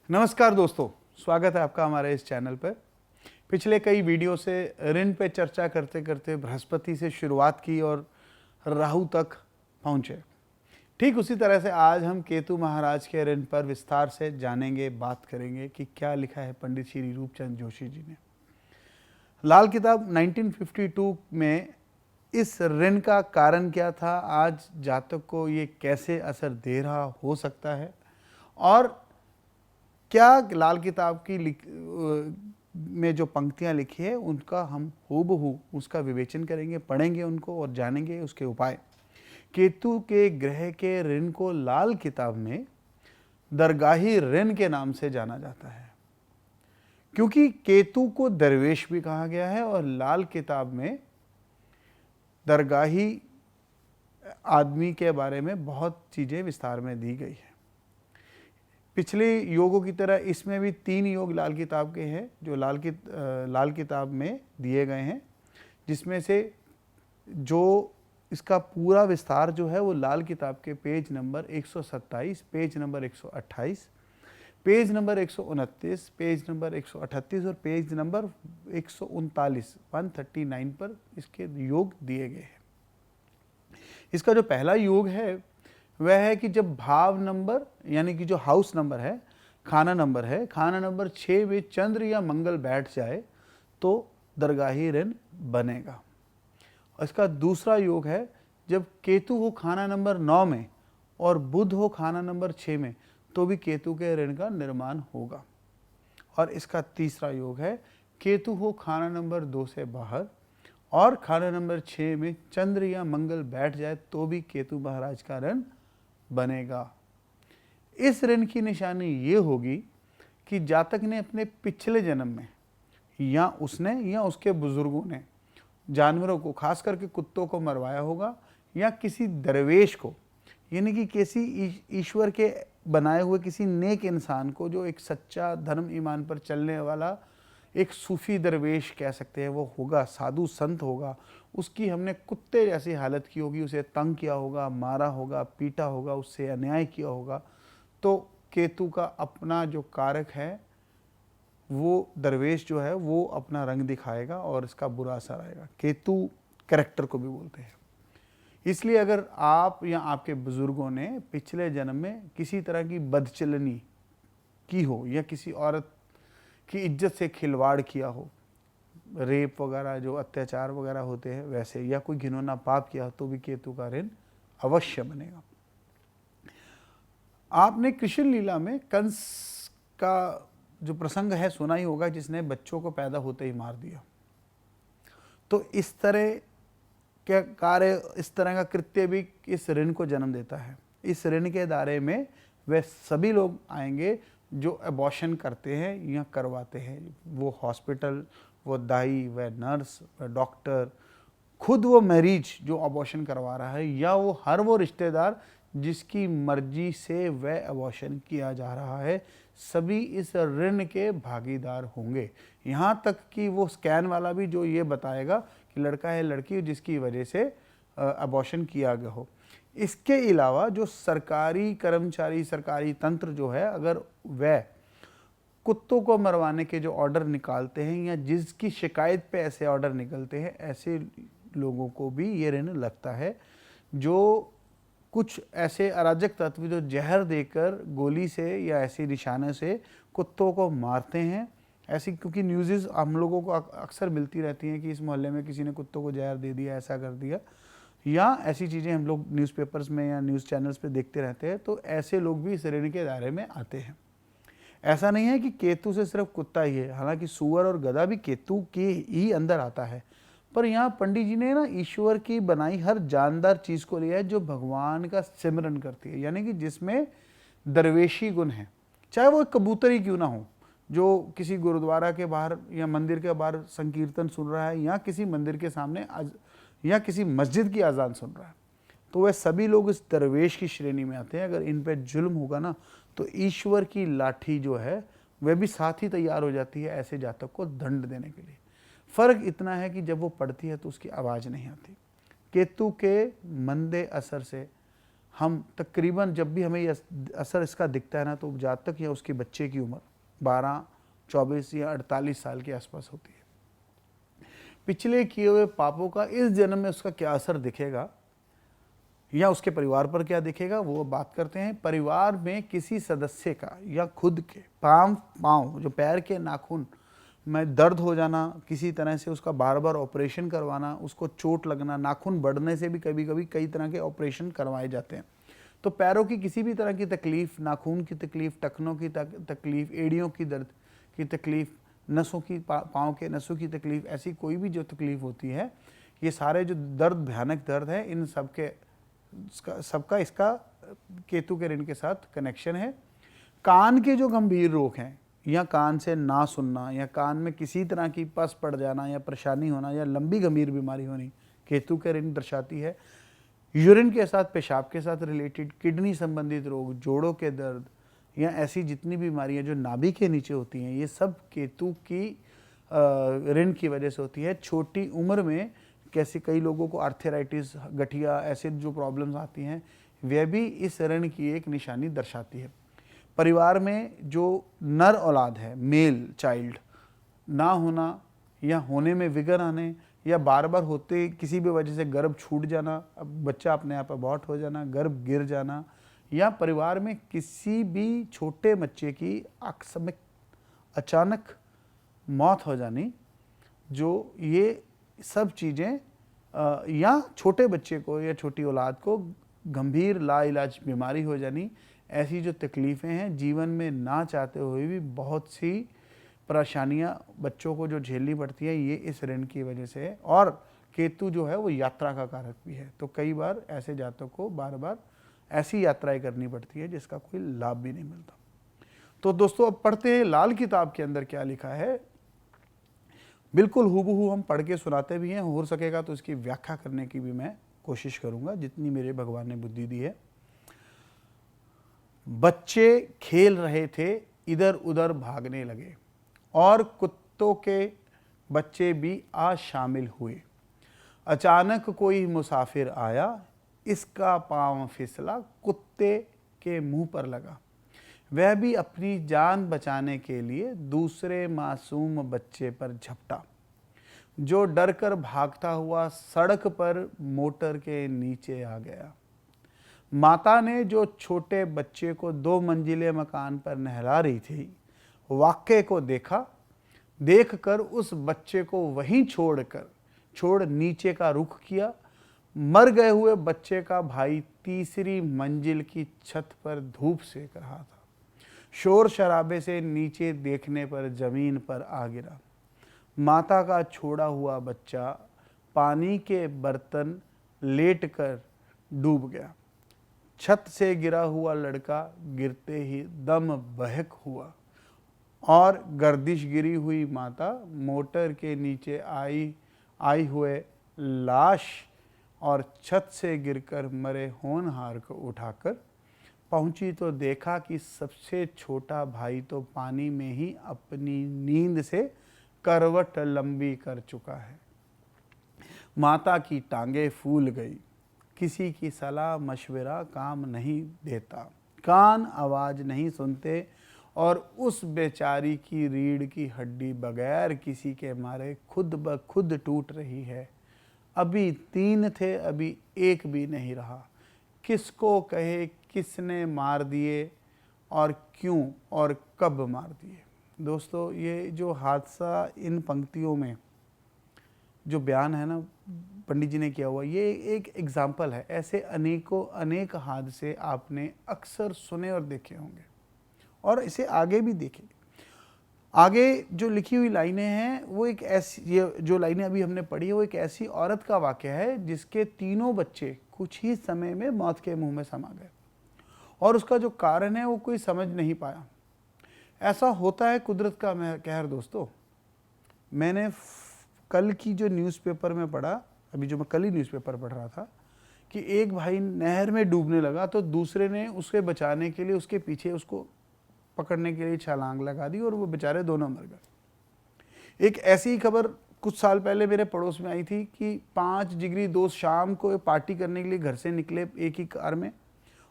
नमस्कार दोस्तों, स्वागत है आपका हमारे इस चैनल पर। पिछले कई वीडियो से ऋण पे चर्चा करते करते बृहस्पति से शुरुआत की और राहु तक पहुँचे। ठीक उसी तरह से आज हम केतु महाराज के ऋण पर विस्तार से जानेंगे, बात करेंगे कि क्या लिखा है पंडित श्री रूपचंद जोशी जी ने। लाल किताब 1952 में इस ऋण का कारण क्या था, आज जातक को ये कैसे असर दे रहा हो सकता है और क्या लाल किताब की में जो पंक्तियां लिखी है उनका हम हूबहू उसका विवेचन करेंगे, पढ़ेंगे उनको और जानेंगे उसके उपाय। केतु के ग्रह के ऋण को लाल किताब में दरगाही ऋण के नाम से जाना जाता है, क्योंकि केतु को दरवेश भी कहा गया है और लाल किताब में दरगाही आदमी के बारे में बहुत चीज़ें विस्तार में दी गई है। पिछले योगों की तरह इसमें भी 3 योग लाल किताब के हैं जो लाल किताब में दिए गए हैं, जिसमें से जो इसका पूरा विस्तार जो है वो लाल किताब के page number 127, page number 128, page number 129, page number 138 और पेज नंबर 139 पर इसके योग दिए गए हैं। इसका जो पहला योग है वह है कि जब भाव नंबर यानी कि जो हाउस नंबर है, खाना नंबर 6 में चंद्र या मंगल बैठ जाए तो दरगाही ऋण बनेगा। इसका दूसरा योग है जब केतु हो खाना नंबर 9 में और बुध हो खाना नंबर 6 में तो भी केतु के ऋण का निर्माण होगा। और इसका तीसरा योग है केतु हो खाना नंबर 2 से बाहर और खाना नंबर 6 में चंद्र या मंगल बैठ जाए तो भी केतु महाराज का ऋण बनेगा। इस ऋण की निशानी ये होगी कि जातक ने अपने पिछले जन्म में या उसने या उसके बुजुर्गों ने जानवरों को, खास करके कुत्तों को मरवाया होगा या किसी दरवेश को, यानी कि किसी ईश्वर के बनाए हुए किसी नेक इंसान को, जो एक सच्चा धर्म ईमान पर चलने वाला एक सूफी दरवेश कह सकते हैं, वो होगा, साधु संत होगा, उसकी हमने कुत्ते जैसी हालत की होगी, उसे तंग किया होगा, मारा होगा, पीटा होगा, उससे अन्याय किया होगा, तो केतु का अपना जो कारक है वो दरवेश जो है वो अपना रंग दिखाएगा और इसका बुरा असर आएगा। केतु कैरेक्टर को भी बोलते हैं। इसलिए अगर आप या आपके बुजुर्गों ने पिछले जन्म में किसी तरह की बदचलनी की हो या किसी औरत की इज्जत से खिलवाड़ किया हो, रेप वगैरह जो अत्याचार वगैरह होते हैं वैसे, या कोई घिनौना पाप किया हो, तो भी केतु का ऋण अवश्य बनेगा। आपने कृष्ण लीला में कंस का जो प्रसंग है सुना ही होगा, जिसने बच्चों को पैदा होते ही मार दिया। तो इस तरह के कार्य, इस तरह का कृत्य भी इस ऋण को जन्म देता है। इस ऋण के दायरे में वे सभी लोग आएंगे जो अबॉर्शन करते हैं या करवाते हैं, वो हॉस्पिटल, वो दाई, वह नर्स, वह डॉक्टर, खुद वो मरीज जो अबॉर्शन करवा रहा है, या वो हर वो रिश्तेदार जिसकी मर्जी से वह अबॉर्शन किया जा रहा है, सभी इस ऋण के भागीदार होंगे। यहाँ तक कि वो स्कैन वाला भी जो ये बताएगा कि लड़का है लड़की जिसकी वजह से अबॉर्शन किया गया हो। इसके अलावा जो सरकारी कर्मचारी, सरकारी तंत्र जो है, अगर वह कुत्तों को मरवाने के जो ऑर्डर निकालते हैं या जिसकी शिकायत पे ऐसे ऑर्डर निकलते हैं, ऐसे लोगों को भी ये ऋण लगता है। जो कुछ ऐसे अराजक तत्व जो जहर देकर गोली से या ऐसे निशाने से कुत्तों को मारते हैं, ऐसी क्योंकि न्यूज़ हम लोगों को अक्सर मिलती रहती हैं कि इस मोहल्ले में किसी ने कुत्तों को जहर दे दिया, ऐसा कर दिया, या ऐसी चीज़ें हम लोग न्यूज़पेपर्स में या न्यूज़ चैनल्स पे देखते रहते हैं। तो ऐसे लोग भी इस ऋण के दायरे में आते हैं। ऐसा नहीं है कि केतु से सिर्फ कुत्ता ही है, हालांकि सूअर और गधा भी केतु के ही अंदर आता है। पर यहाँ पंडित जी ने ना ईश्वर की बनाई हर जानदार चीज़ को लिया है जो भगवान का सिमरन करती है, यानी कि जिसमें दरवेशी गुण है। चाहे वो कबूतर ही क्यों ना हो, जो किसी गुरुद्वारा के बाहर या मंदिर के बाहर संकीर्तन सुन रहा है, या किसी मंदिर के सामने या किसी मस्जिद की अजान सुन रहा है, तो वह सभी लोग इस दरवेश की श्रेणी में आते हैं। अगर इन पे जुल्म होगा ना तो ईश्वर की लाठी जो है वह भी साथ ही तैयार हो जाती है ऐसे जातक को दंड देने के लिए। फ़र्क इतना है कि जब वो पड़ती है तो उसकी आवाज़ नहीं आती। केतु के मंदे असर से हम तकरीबन जब भी हमें ये असर इसका दिखता है ना, तो जातक या उसके बच्चे की उम्र 12, 24 या 48 साल के आसपास होती है। पिछले किए हुए पापों का इस जन्म में उसका क्या असर दिखेगा या उसके परिवार पर क्या दिखेगा, वो बात करते हैं। परिवार में किसी सदस्य का या खुद के पाँव जो पैर के नाखून में दर्द हो जाना, किसी तरह से उसका बार बार ऑपरेशन करवाना, उसको चोट लगना, नाखून बढ़ने से भी कभी कभी कई तरह के ऑपरेशन करवाए जाते हैं। तो पैरों की किसी भी तरह की तकलीफ़, नाखून की तकलीफ़, टखनों की तकलीफ़, एड़ियों की दर्द की तकलीफ़, नसों की पाँव के नसों की तकलीफ़, ऐसी कोई भी जो तकलीफ़ होती है, ये सारे जो दर्द, भयानक दर्द है, इन सबका इसका केतु के ऋण के साथ कनेक्शन है। कान के जो गंभीर रोग हैं, या कान से ना सुनना, या कान में किसी तरह की पस पड़ जाना या परेशानी होना, या लंबी गंभीर बीमारी होनी, केतु के ऋण दर्शाती है। यूरिन के साथ, पेशाब के साथ रिलेटेड किडनी संबंधित रोग, जोड़ों के दर्द, या ऐसी जितनी बीमारियां जो नाभि के नीचे होती हैं, ये सब केतु की ऋण की वजह से होती है। छोटी उम्र में कैसे कई लोगों को आर्थराइटिस, गठिया, ऐसे जो प्रॉब्लम्स आती हैं, वह भी इस ऋण की एक निशानी दर्शाती है। परिवार में जो नर औलाद है, मेल चाइल्ड, ना होना या होने में विघ्न आने, या बार बार होते किसी भी वजह से गर्भ छूट जाना, अब बच्चा अपने आप अबॉर्ट हो जाना, गर्भ गिर जाना, या परिवार में किसी भी छोटे बच्चे की आकस्मिक अचानक मौत हो जानी, जो ये सब चीज़ें, या छोटे बच्चे को या छोटी औलाद को गंभीर लाइलाज बीमारी हो जानी, ऐसी जो तकलीफ़ें हैं, जीवन में ना चाहते हुए भी बहुत सी परेशानियां बच्चों को जो झेलनी पड़ती है, ये इस ऋण की वजह से है। और केतु जो है वो यात्रा का कारक भी है, तो कई बार ऐसे जातकों को बार बार ऐसी यात्राएं करनी पड़ती है जिसका कोई लाभ भी नहीं मिलता। तो दोस्तों, अब पढ़ते हैं लाल किताब के अंदर क्या लिखा है। बिल्कुल हूबहू हम पढ़ के सुनाते भी हैं, हो सकेगा तो इसकी व्याख्या करने की भी मैं कोशिश करूंगा, जितनी मेरे भगवान ने बुद्धि दी है। बच्चे खेल रहे थे, इधर उधर भागने लगे, और कुत्तों के बच्चे भी आ शामिल हुए। अचानक कोई मुसाफिर आया, इसका पांव फिसला, कुत्ते के मुंह पर लगा। वह भी अपनी जान बचाने के लिए दूसरे मासूम बच्चे पर झपटा, जो डरकर भागता हुआ सड़क पर मोटर के नीचे आ गया। माता ने जो छोटे बच्चे को 2 मंजिले मकान पर नहला रही थी, वाक्य को देखकर उस बच्चे को वहीं छोड़ नीचे का रुख किया। मर गए हुए बच्चे का भाई तीसरी मंजिल की छत पर धूप सेक रहा था। शोर शराबे से नीचे देखने पर जमीन पर आ गिरा। माता का छोड़ा हुआ बच्चा पानी के बर्तन लेटकर डूब गया। छत से गिरा हुआ लड़का गिरते ही दम बहक हुआ, और गर्दिश गिरी हुई माता मोटर के नीचे आई हुए लाश और छत से गिरकर मरे होनहार को उठाकर पहुंची, तो देखा कि सबसे छोटा भाई तो पानी में ही अपनी नींद से करवट लंबी कर चुका है। माता की टांगें फूल गई। किसी की सलाह मशवरा काम नहीं देता, कान आवाज नहीं सुनते, और उस बेचारी की रीढ़ की हड्डी बगैर किसी के मारे खुद ब खुद टूट रही है। अभी 3 थे, अभी 1 भी नहीं रहा। किसको कहे किसने मार दिए, और क्यों और कब मार दिए। दोस्तों, ये जो हादसा इन पंक्तियों में जो बयान है ना पंडित जी ने किया हुआ, ये एक एग्जाम्पल है। ऐसे अनेक हादसे आपने अक्सर सुने और देखे होंगे, और इसे आगे भी देखेंगे। आगे जो लिखी हुई लाइनें हैं, वो एक ऐसी, ये जो लाइनें अभी हमने पढ़ी है, वो एक ऐसी औरत का वाक़या है जिसके 3 बच्चे कुछ ही समय में मौत के मुंह में समा गए, और उसका जो कारण है वो कोई समझ नहीं पाया। ऐसा होता है कुदरत का कहर। दोस्तों, मैंने कल की जो न्यूज़पेपर में पढ़ा, अभी जो मैं कल ही न्यूज़पेपर पढ़ रहा था, कि एक भाई नहर में डूबने लगा, तो दूसरे ने उसके बचाने के लिए उसके पीछे उसको पकड़ने के लिए छलांग लगा दी, और वो बेचारे दोनों मर गए। एक ऐसी ही खबर कुछ साल पहले मेरे पड़ोस में आई थी कि 5 जिगरी दोस्त शाम को पार्टी करने के लिए घर से निकले एक ही कार में,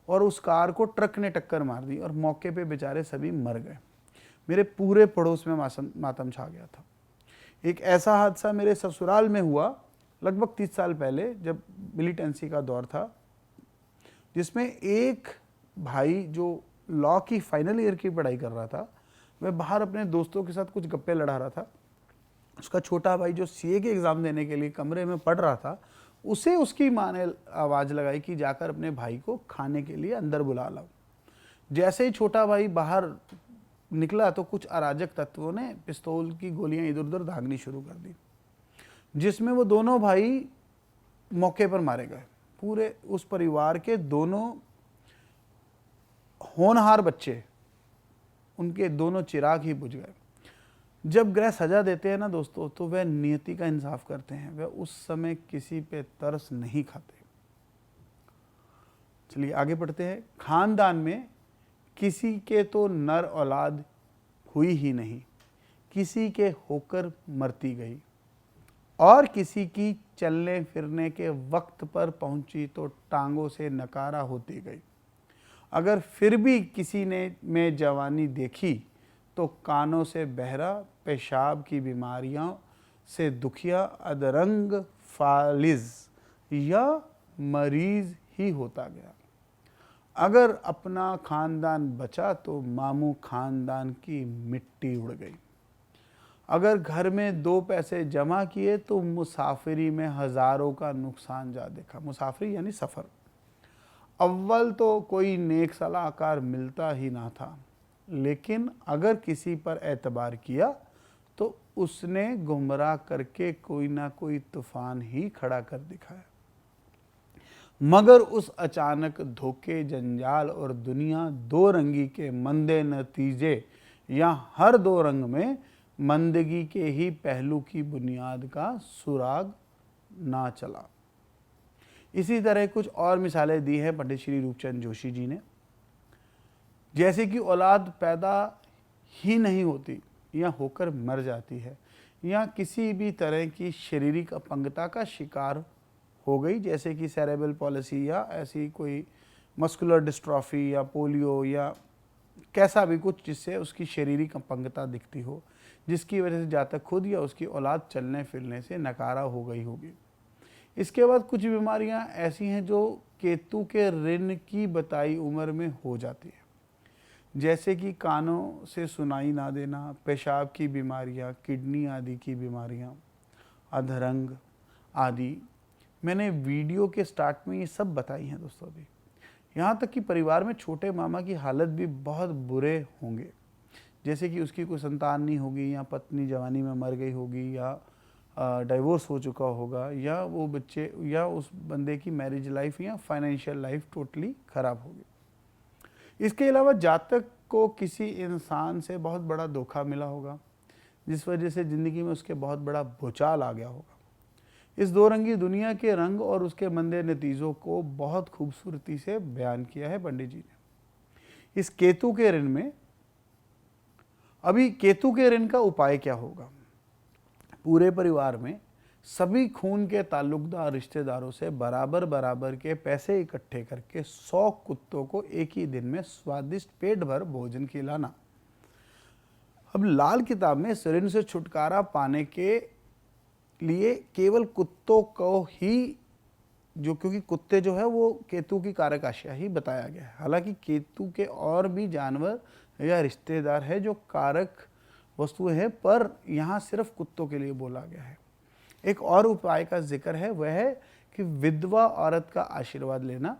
और उस कार को ट्रक ने टक्कर मार दी और मौके पे बेचारे सभी मर गए। मेरे पूरे पड़ोस में मातम छा गया था। एक ऐसा हादसा मेरे ससुराल में हुआ लगभग 30 साल पहले, जब मिलिटेंसी का दौर था, जिसमें एक भाई जो लॉ की फाइनल ईयर की पढ़ाई कर रहा था, वह बाहर अपने दोस्तों के साथ कुछ गप्पे लड़ा रहा था। उसका छोटा भाई जो सीए के एग्ज़ाम देने के लिए कमरे में पढ़ रहा था, उसे उसकी माँ ने आवाज़ लगाई कि जाकर अपने भाई को खाने के लिए अंदर बुला लाओ। जैसे ही छोटा भाई बाहर निकला तो कुछ अराजक तत्वों ने पिस्तौल की गोलियां इधर उधर दागनी शुरू कर दी, जिसमें वो दोनों भाई मौके पर मारे गए। पूरे उस परिवार के दोनों होनहार बच्चे, उनके दोनों चिराग ही बुझ गए। जब ग्रह सजा देते हैं ना दोस्तों, तो वह नियति का इंसाफ करते हैं, वह उस समय किसी पे तरस नहीं खाते। चलिए आगे बढ़ते हैं। खानदान में किसी के तो नर औलाद हुई ही नहीं, किसी के होकर मरती गई, और किसी की चलने फिरने के वक्त पर पहुंची तो टांगों से नकारा होती गई। अगर फिर भी किसी ने में जवानी देखी तो कानों से बहरा, पेशाब की बीमारियों से दुखिया, अदरंग, फालिज या मरीज ही होता गया। अगर अपना खानदान बचा तो मामू खानदान की मिट्टी उड़ गई। अगर घर में 2 पैसे जमा किए तो मुसाफिरी में हज़ारों का नुकसान जा देखा। मुसाफिरी यानी सफ़र। अव्वल तो कोई नेक सलाहकार मिलता ही ना था, लेकिन अगर किसी पर एतबार किया तो उसने गुमराह करके कोई ना कोई तूफान ही खड़ा कर दिखाया। मगर उस अचानक धोखे, जंजाल और दुनिया दो रंगी के मंदे नतीजे या हर 2 रंग में मंदगी के ही पहलू की बुनियाद का सुराग ना चला। इसी तरह कुछ और मिसालें दी हैं पंडित श्री रूपचंद जोशी जी ने। जैसे कि औलाद पैदा ही नहीं होती या होकर मर जाती है, या किसी भी तरह की शारीरिक अपंगता का शिकार हो गई, जैसे कि सेरेब्रल पॉलिसी या ऐसी कोई मस्कुलर डिस्ट्रॉफी या पोलियो या कैसा भी कुछ जिससे उसकी शारीरिक अपंगता दिखती हो, जिसकी वजह से जातक खुद या उसकी औलाद चलने फिरने से नकारा हो गई होगी। इसके बाद कुछ बीमारियां ऐसी हैं जो केतु के ऋण की बताई उम्र में हो जाती है, जैसे कि कानों से सुनाई ना देना, पेशाब की बीमारियां, किडनी आदि की बीमारियां, अधरंग आदि। मैंने वीडियो के स्टार्ट में ये सब बताई हैं दोस्तों। अभी यहाँ तक कि परिवार में छोटे मामा की हालत भी बहुत बुरे होंगे, जैसे कि उसकी कोई संतान नहीं होगी, या पत्नी जवानी में मर गई होगी, या डाइवोर्स हो चुका होगा, या वो बच्चे या उस बंदे की मैरिज लाइफ या फाइनेंशियल लाइफ टोटली ख़राब होगी। इसके अलावा जातक को किसी इंसान से बहुत बड़ा धोखा मिला होगा, जिस वजह से ज़िंदगी में उसके बहुत बड़ा भूचाल आ गया होगा। इस 2 रंगी दुनिया के रंग और उसके मंदे नतीजों को बहुत खूबसूरती से बयान किया है पंडित जी ने। इस केतु के ऋण में, अभी केतु के ऋण का उपाय क्या होगा? पूरे परिवार में सभी खून के ताल्लुकदार रिश्तेदारों से बराबर बराबर के पैसे इकट्ठे करके 100 कुत्तों को एक ही दिन में स्वादिष्ट पेट भर भोजन खिलाना। अब लाल किताब में इस ऋण से छुटकारा पाने के लिए केवल कुत्तों को ही, जो क्योंकि कुत्ते जो है वो केतु की कारक आशा ही बताया गया है। हालांकि केतु के और भी जानवर या रिश्तेदार है जो कारक वस्तुएं हैं, पर यहाँ सिर्फ कुत्तों के लिए बोला गया है। एक और उपाय का जिक्र है, वह है कि विधवा औरत का आशीर्वाद लेना।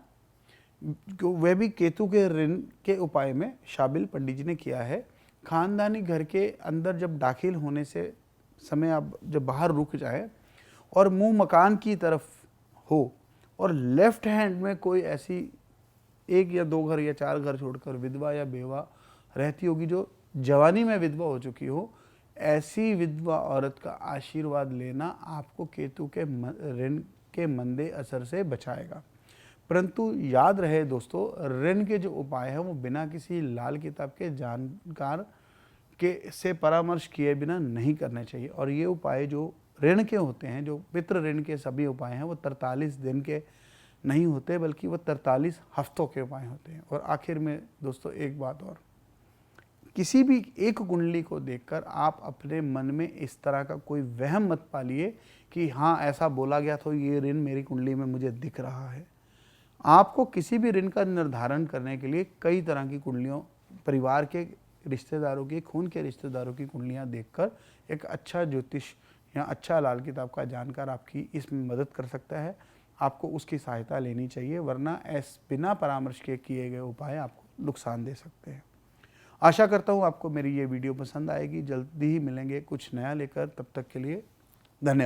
वह भी केतु के ऋण के उपाय में शामिल पंडित जी ने किया है। खानदानी घर के अंदर जब दाखिल होने से समय आप जब बाहर रुक जाए और मुंह मकान की तरफ हो, और लेफ्ट हैंड में कोई ऐसी 1 या 2 घर या 4 घर छोड़कर विधवा या बेवा रहती होगी जो जवानी में विधवा हो चुकी हो, ऐसी विधवा औरत का आशीर्वाद लेना आपको केतु के ऋण के मंदे असर से बचाएगा। परंतु याद रहे दोस्तों, ऋण के जो उपाय है वो बिना किसी लाल किताब के जानकार के से परामर्श किए बिना नहीं करने चाहिए। और ये उपाय जो ऋण के होते हैं, जो पितृ ऋण के सभी उपाय हैं, वो 43 दिन के नहीं होते, बल्कि वो 43 हफ्तों के उपाय होते हैं। और आखिर में दोस्तों एक बात और, किसी भी एक कुंडली को देखकर आप अपने मन में इस तरह का कोई वहम मत पालिए कि हाँ ऐसा बोला गया तो ये ऋण मेरी कुंडली में मुझे दिख रहा है। आपको किसी भी ऋण का निर्धारण करने के लिए कई तरह की कुंडलियों, परिवार के रिश्तेदारों की, खून के रिश्तेदारों की कुंडलियां देखकर एक अच्छा ज्योतिष या अच्छा लाल किताब का जानकार आपकी इसमें मदद कर सकता है। आपको उसकी सहायता लेनी चाहिए, वरना बिना परामर्श के किए गए उपाय आपको नुकसान दे सकते हैं। आशा करता हूँ आपको मेरी ये वीडियो पसंद आएगी। जल्दी ही मिलेंगे कुछ नया लेकर, तब तक के लिए धन्यवाद।